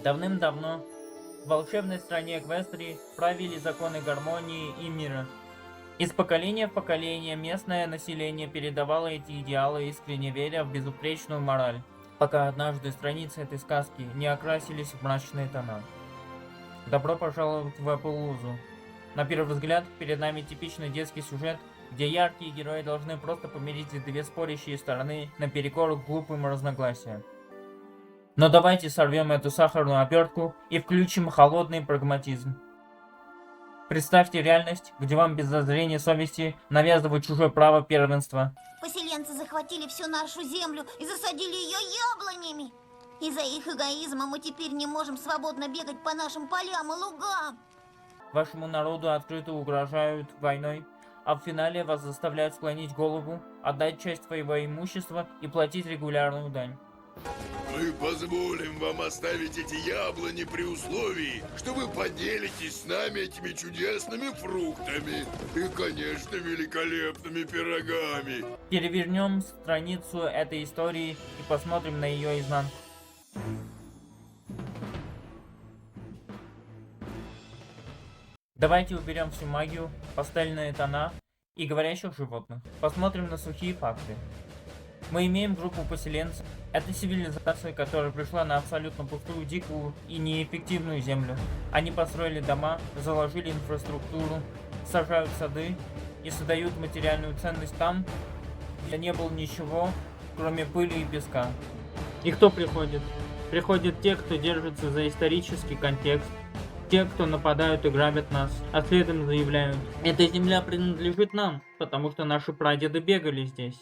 Давным-давно в волшебной стране Эквестрии правили законы гармонии и мира. Из поколения в поколение местное население передавало эти идеалы, искренне веря в безупречную мораль, пока однажды страницы этой сказки не окрасились в мрачные тона. Добро пожаловать в Апулузу. На первый взгляд, перед нами типичный детский сюжет, где яркие герои должны просто помирить две спорящие стороны наперекор глупым разногласиям. Но давайте сорвем эту сахарную обертку и включим холодный прагматизм. Представьте реальность, где вам без зазрения совести навязывают чужое право первенства. Поселенцы захватили всю нашу землю и засадили ее яблонями. Из-за их эгоизма мы теперь не можем свободно бегать по нашим полям и лугам. Вашему народу открыто угрожают войной, а в финале вас заставляют склонить голову, отдать часть своего имущества и платить регулярную дань. Мы позволим вам оставить эти яблони при условии, что вы поделитесь с нами этими чудесными фруктами и, конечно, великолепными пирогами. Перевернем страницу этой истории и посмотрим на ее изнанку. Давайте уберем всю магию, пастельные тона и говорящих животных. Посмотрим на сухие факты. Мы имеем группу поселенцев. Это цивилизация, которая пришла на абсолютно пустую, дикую и неэффективную землю. Они построили дома, заложили инфраструктуру, сажают сады и создают материальную ценность там, где не было ничего, кроме пыли и песка. И кто приходит? Приходят те, кто держится за исторический контекст, те, кто нападают и грабят нас, а следом заявляют: эта земля принадлежит нам, потому что наши прадеды бегали здесь.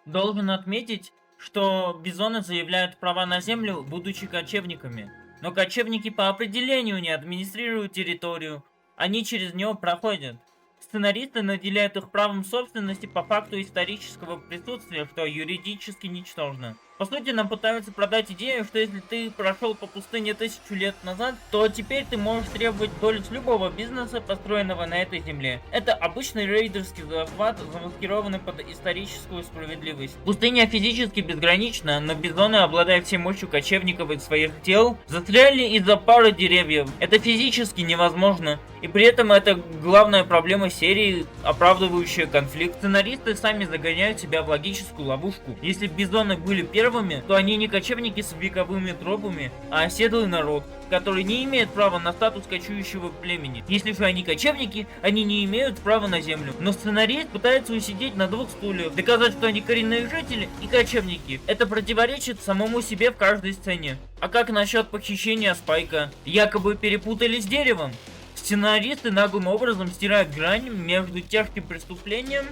Должен отметить, что бизоны заявляют права на землю, будучи кочевниками. Но кочевники по определению не администрируют территорию, они через нее проходят. Сценаристы наделяют их правом собственности по факту исторического присутствия, что юридически ничтожно. По сути, нам пытаются продать идею, что если ты прошел по пустыне 1000 лет назад, то теперь ты можешь требовать долю с любого бизнеса, построенного на этой земле. Это обычный рейдерский захват, замаскированный под историческую справедливость. Пустыня физически безгранична, но бизоны, обладая всей мощью кочевников и своих тел, застряли из-за пары деревьев. Это физически невозможно. И при этом это главная проблема серии, оправдывающая конфликт. Сценаристы сами загоняют себя в логическую ловушку. Если бизоны были первыми, то они не кочевники с вековыми тропами, а оседлый народ, который не имеет права на статус кочующего племени. Если же они кочевники, они не имеют права на землю. Но сценарист пытается усидеть на двух стульях, доказать, что они коренные жители и кочевники. Это противоречит самому себе в каждой сцене. А как насчет похищения Спайка? Якобы перепутали с деревом. Сценаристы наглым образом стирают грань между тяжким преступлением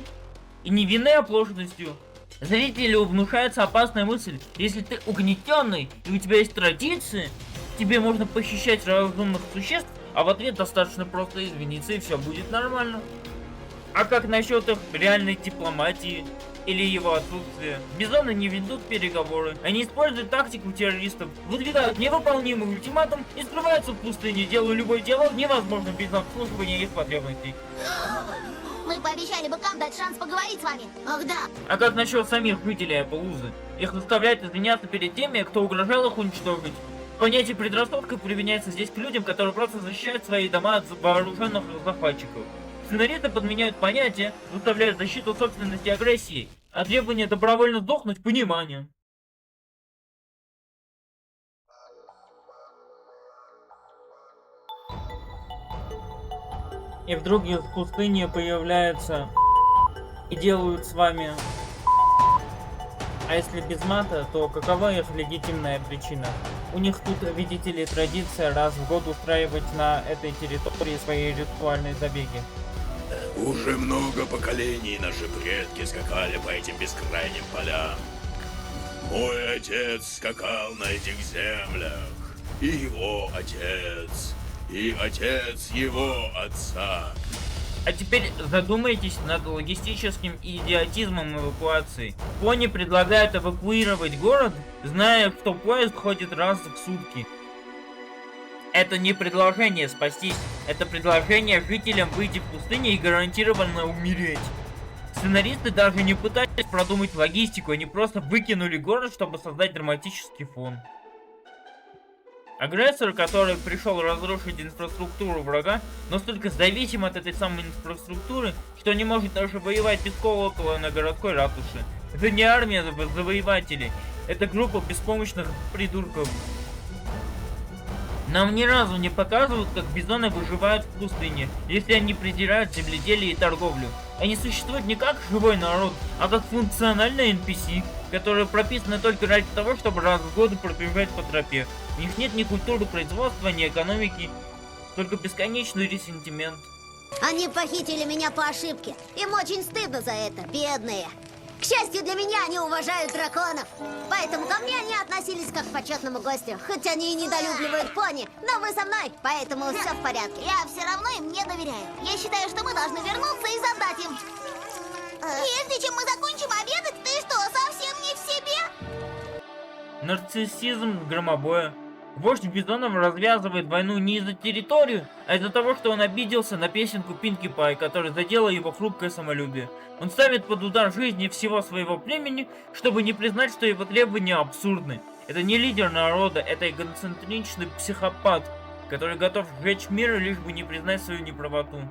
и невинной оплошностью. Зрителю внушается опасная мысль: если ты угнетенный и у тебя есть традиции, тебе можно похищать разумных существ, а в ответ достаточно просто извиниться и все будет нормально. А как насчет их реальной дипломатии или его отсутствия? Бизоны не ведут переговоры, они используют тактику террористов, выдвигают невыполнимый ультиматум и скрываются в пустыне, делая любой диалог невозможным без обслуживания их потребностей. Мы пообещали быкам дать шанс поговорить с вами. Ах да. А как насчет самих жителей Апулузы? Их заставляют извиняться перед теми, кто угрожал их уничтожить. Понятие предрассудка применяется здесь к людям, которые просто защищают свои дома от вооруженных захватчиков. Сценаристы подменяют понятия, заставляют защиту собственности агрессии, а требование добровольно сдохнуть пониманием. И вдруг из пустыни появляются и делают с вами. А если без мата, то какова их легитимная причина? У них тут, видите ли, традиция раз в год устраивать на этой территории свои ритуальные забеги. Уже много поколений наши предки скакали по этим бескрайним полям. Мой отец скакал на этих землях, и его отец, и отец его отца. А теперь задумайтесь над логистическим идиотизмом эвакуации. Пони предлагают эвакуировать город, зная, что поезд ходит раз в сутки. Это не предложение спастись, это предложение жителям выйти в пустыню и гарантированно умереть. Сценаристы даже не пытались продумать логистику, они просто выкинули город, чтобы создать драматический фон. Агрессор, который пришел разрушить инфраструктуру врага, настолько зависим от этой самой инфраструктуры, что не может даже воевать без колокола на городской ратуше. Это не армия завоевателей, это группа беспомощных придурков. Нам ни разу не показывают, как бизоны выживают в пустыне, если они презирают земледелие и торговлю. Они существуют не как живой народ, а как функциональные NPC, которые прописаны только ради того, чтобы раз в год пробежать по тропе. У них нет ни культуры производства, ни экономики, только бесконечный ресентимент. Они похитили меня по ошибке. Им очень стыдно за это, бедные. К счастью для меня, они уважают драконов. Поэтому ко мне они относились как к почетному гостю. Хоть они и недолюбливают пони, но вы со мной, поэтому все в порядке. Я все равно им не доверяю. Я считаю, что мы должны вернуться и задать им. Прежде чем мы закончим обедать, ты что, совсем не в себе? Нарциссизм громобоя. Вождь бизонов развязывает войну не из-за территорию, а из-за того, что он обиделся на песенку Пинки Пай, которая задела его хрупкое самолюбие. Он ставит под удар жизни всего своего племени, чтобы не признать, что его требования абсурдны. Это не лидер народа, это эгоцентричный психопат, который готов сжечь мир, лишь бы не признать свою неправоту.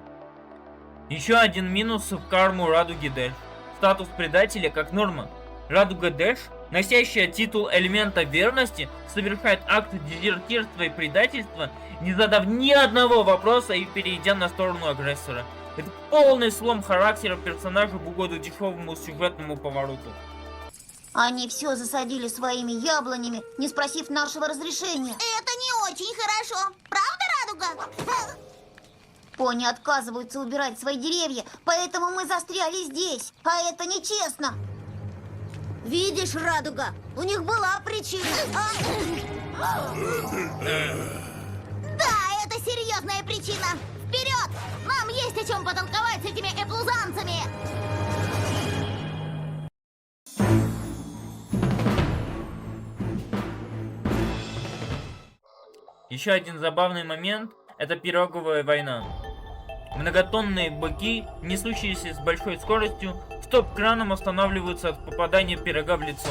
Еще один минус в карму Радуги Дэш. Статус предателя как норма. Радуга Дэш, носящая титул элемента верности, совершает акты дезертирства и предательства, не задав ни одного вопроса и перейдя на сторону агрессора. Это полный слом характера персонажа в угоду дешевому сюжетному повороту. Они все засадили своими яблонями, не спросив нашего разрешения. Это не очень хорошо. Правда, Радуга? Пони отказываются убирать свои деревья, поэтому мы застряли здесь. А это нечестно. Видишь, Радуга, у них была причина. Да, это серьезная причина. Вперед! Нам есть о чем потолковать с этими эплузанцами. Еще один забавный момент — это пироговая война. Многотонные быки, несущиеся с большой скоростью, стоп-краном останавливаются от попадания пирога в лицо.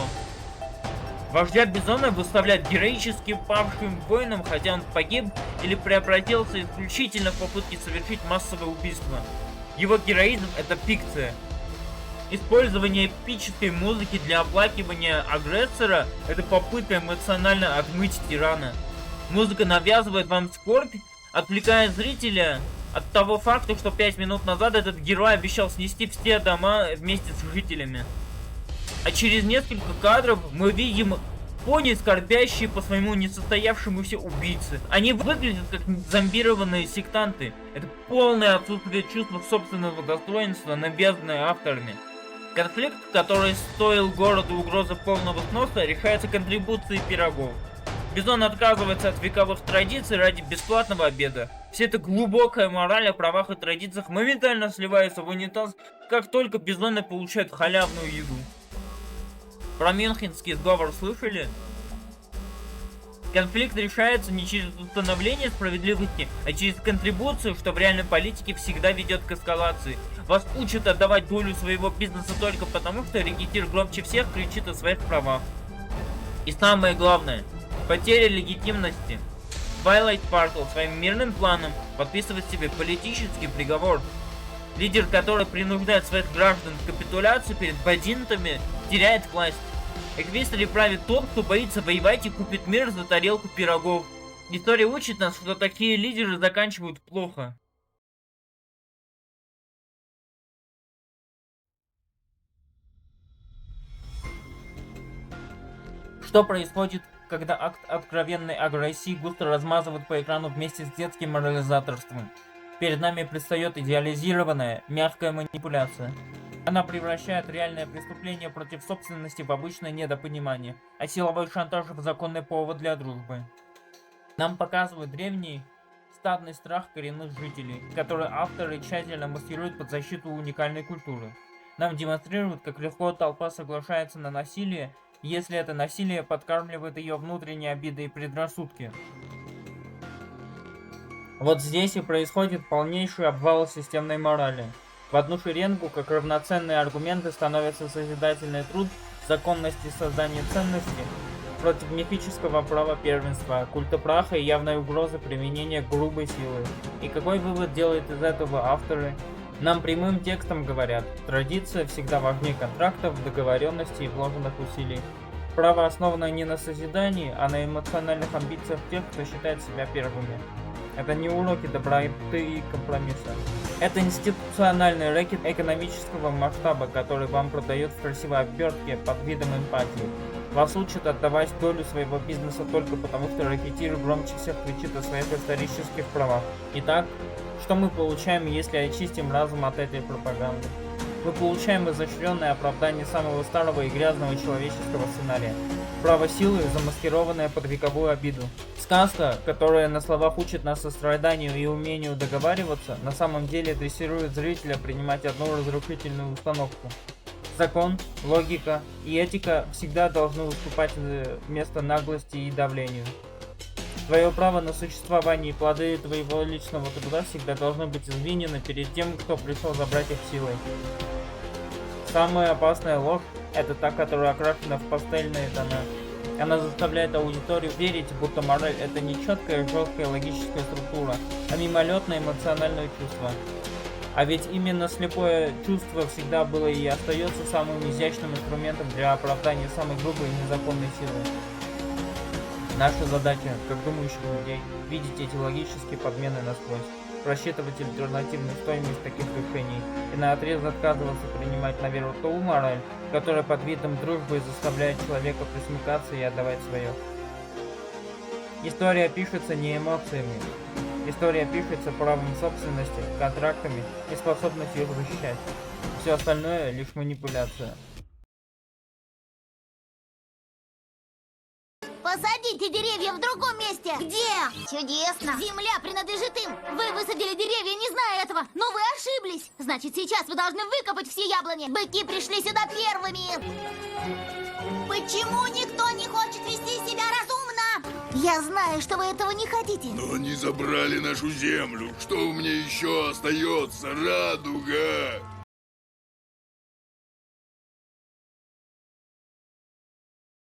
Вождя бизона выставляют героически павшим воином, хотя он погиб или преобразился исключительно в попытке совершить массовое убийство. Его героизм — это фикция. Использование эпической музыки для оплакивания агрессора — это попытка эмоционально отмыть тирана. Музыка навязывает вам скорбь, отвлекая зрителя от того факта, что 5 минут назад этот герой обещал снести все дома вместе с жителями. А через несколько кадров мы видим пони, скорбящие по своему несостоявшемуся убийце. Они выглядят как зомбированные сектанты. Это полное отсутствие чувства собственного достоинства, навязанное авторами. Конфликт, который стоил городу угрозы полного сноса, решается контрибуцией пирогов. Бизон отказывается от вековых традиций ради бесплатного обеда. Вся эта глубокая мораль о правах и традициях моментально сливается в унитаз, как только бизоны получают халявную еду. Про Мюнхенский сговор слышали? Конфликт решается не через установление справедливости, а через контрибуцию, что в реальной политике всегда ведет к эскалации. Вас учат отдавать долю своего бизнеса только потому, что рекетир громче всех кричит о своих правах. И самое главное, потеря легитимности. Twilight Sparkle своим мирным планом подписывает себе политический приговор. Лидер, который принуждает своих граждан к капитуляции перед бандитами, теряет власть. Эквестрии правит тот, кто боится воевать и купит мир за тарелку пирогов. История учит нас, что такие лидеры заканчивают плохо. Что происходит, когда акт откровенной агрессии густо размазывают по экрану вместе с детским морализаторством? Перед нами предстает идеализированная, мягкая манипуляция. Она превращает реальное преступление против собственности в обычное недопонимание, а силовой шантаж в законный повод для дружбы. Нам показывают древний стадный страх коренных жителей, который авторы тщательно маскируют под защиту уникальной культуры. Нам демонстрируют, как легко толпа соглашается на насилие, если это насилие подкармливает ее внутренние обиды и предрассудки. Вот здесь и происходит полнейший обвал системной морали. В одну шеренгу, как равноценные аргументы, становятся созидательный труд, законность и создание ценности, против мифического права первенства, культа праха и явной угрозы применения грубой силы. И какой вывод делают из этого авторы? Нам прямым текстом говорят, традиция всегда важнее контрактов, договоренностей и вложенных усилий. Право основано не на созидании, а на эмоциональных амбициях тех, кто считает себя первыми. Это не уроки доброты и компромисса. Это институциональный рэкет экономического масштаба, который вам продает в красивой обертке под видом эмпатии. Вас учат отдавать долю своего бизнеса только потому, что рэкетир громче всех кричит о своих исторических правах. Итак, что мы получаем, если очистим разум от этой пропаганды? Мы получаем изощренное оправдание самого старого и грязного человеческого сценария. Право силы, замаскированное под вековую обиду. Сказка, которая на словах учит нас состраданию и умению договариваться, на самом деле дрессирует зрителя принимать одну разрушительную установку. Закон, логика и этика всегда должны уступать место наглости и давлению. Твое право на существование и плоды твоего личного труда всегда должны быть извинены перед тем, кто пришел забрать их силой. Самая опасная ложь – это та, которая окрашена в пастельные тона. Она заставляет аудиторию верить, будто мораль – это не четкая, жесткая логическая структура, а мимолетное эмоциональное чувство. А ведь именно слепое чувство всегда было и остается самым изящным инструментом для оправдания самой грубой и незаконной силы. Наша задача, как думающих людей, видеть эти логические подмены насквозь, просчитывать альтернативную стоимость таких решений и наотрез отказываться принимать на веру ту мораль, которая под видом дружбы заставляет человека присмыкаться и отдавать свое. История пишется не эмоциями. История пишется правом собственности, контрактами и способностью их защищать. Все остальное лишь манипуляция. Посадите деревья в другом месте. Где? Чудесно. Земля принадлежит им. Вы высадили деревья, не зная этого, но вы ошиблись. Значит, сейчас вы должны выкопать все яблони. Быки пришли сюда первыми. Почему никто не хочет вести себя разумно? Я знаю, что вы этого не хотите. Но они забрали нашу землю. Что мне еще остается, радуга?